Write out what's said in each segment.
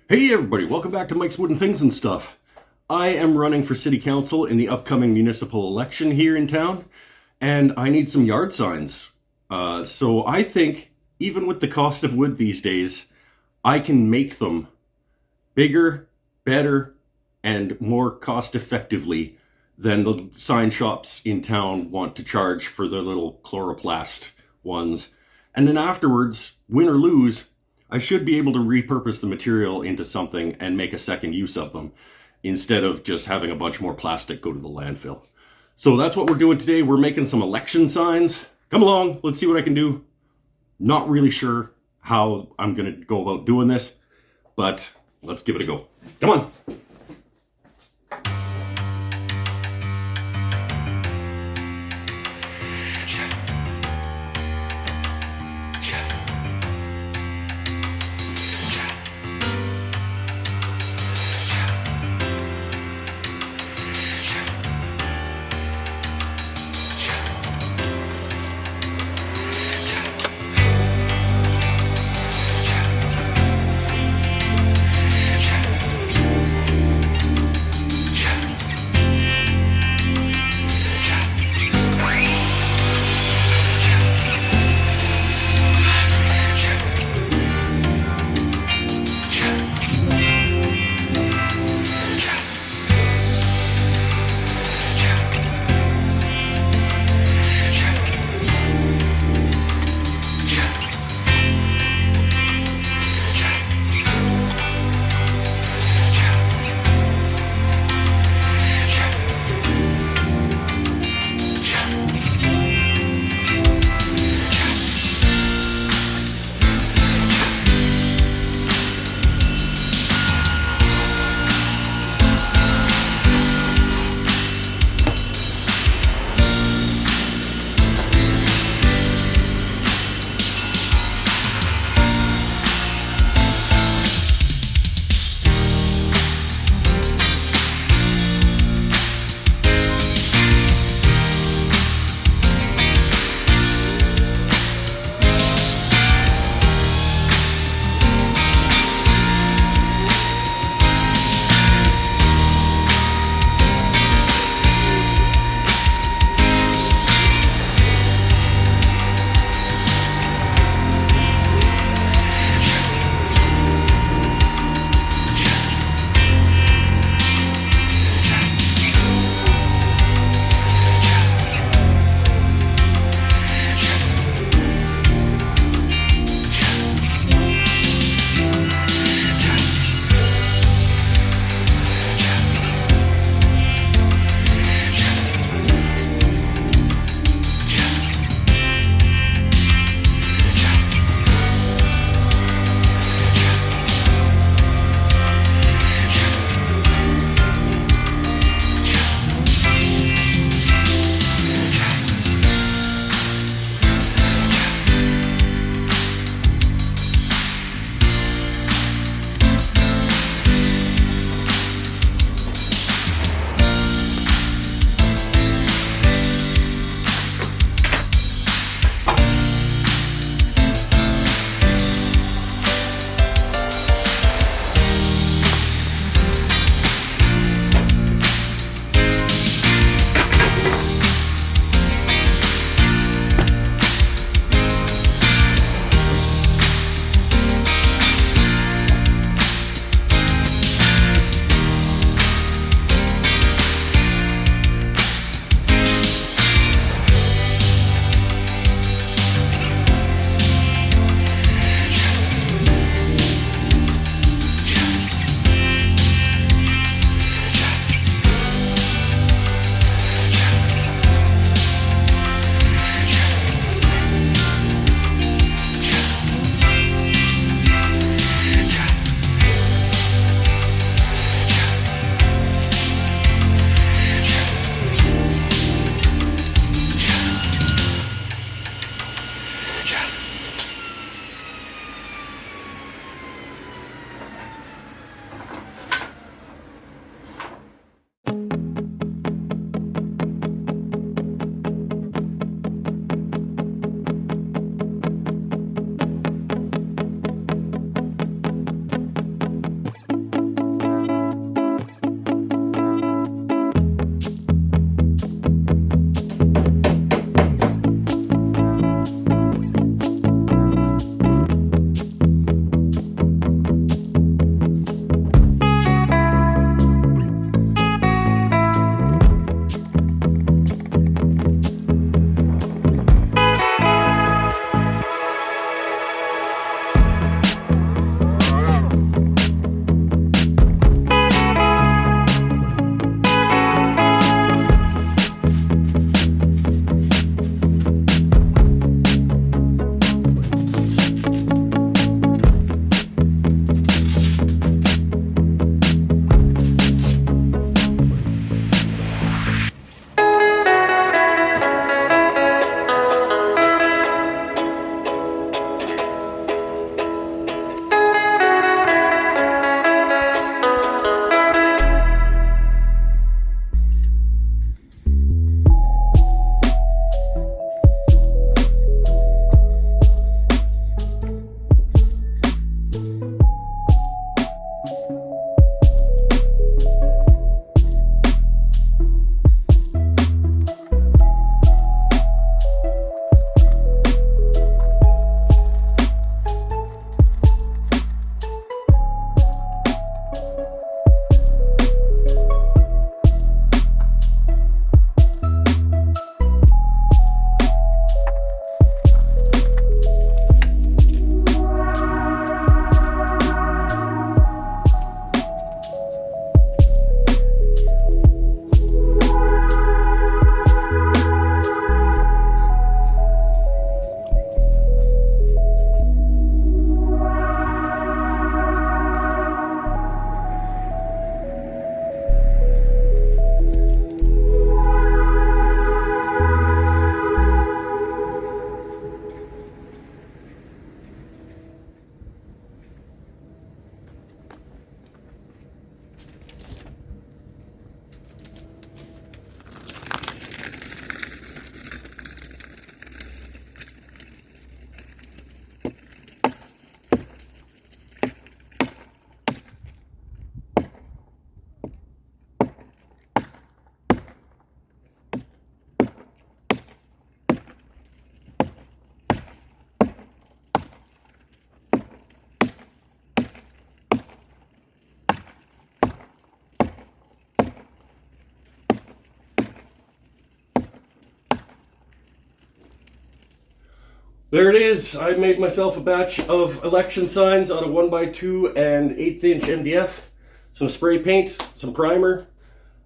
Hey everybody, welcome back to Mike's Wooden Things and Stuff. I am running for city council in the upcoming municipal election here in town, and I need some yard signs. So I think, even with the cost of wood these days, I can make them bigger, better, and more cost effectively than the sign shops in town want to charge for their little chloroplast ones. And then afterwards, win or lose, I should be able to repurpose the material into something and make a second use of them instead of just having a bunch more plastic go to the landfill. So that's what we're doing today. We're making some election signs. Come along, let's see what I can do. Not really sure how I'm going to go about doing this, but let's give it a go. Come on. There it is. I made myself a batch of election signs out of 1x2 and 1/8 inch MDF, some spray paint, some primer.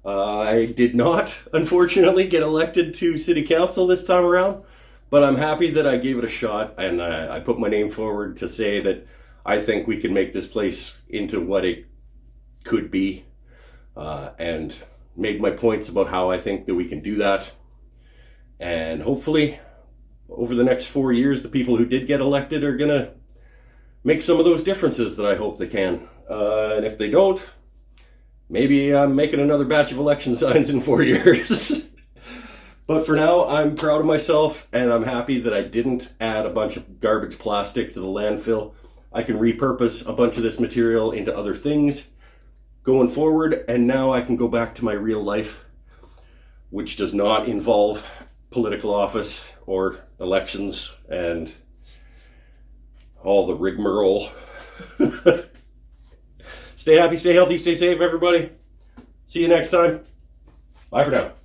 I did not, unfortunately, get elected to city council this time around, but I'm happy that I gave it a shot, and I put my name forward to say that I think we can make this place into what it could be, and made my points about how I think that we can do that. And hopefully, over the next 4 years, the people who did get elected are going to make some of those differences that I hope they can. And if they don't, maybe I'm making another batch of election signs in 4 years. But for now, I'm proud of myself, and I'm happy that I didn't add a bunch of garbage plastic to the landfill. I can repurpose a bunch of this material into other things going forward, and now I can go back to my real life, which does not involve political office or elections and all the rigmarole. Stay happy, stay healthy, stay safe, everybody. See you next time. Bye for now.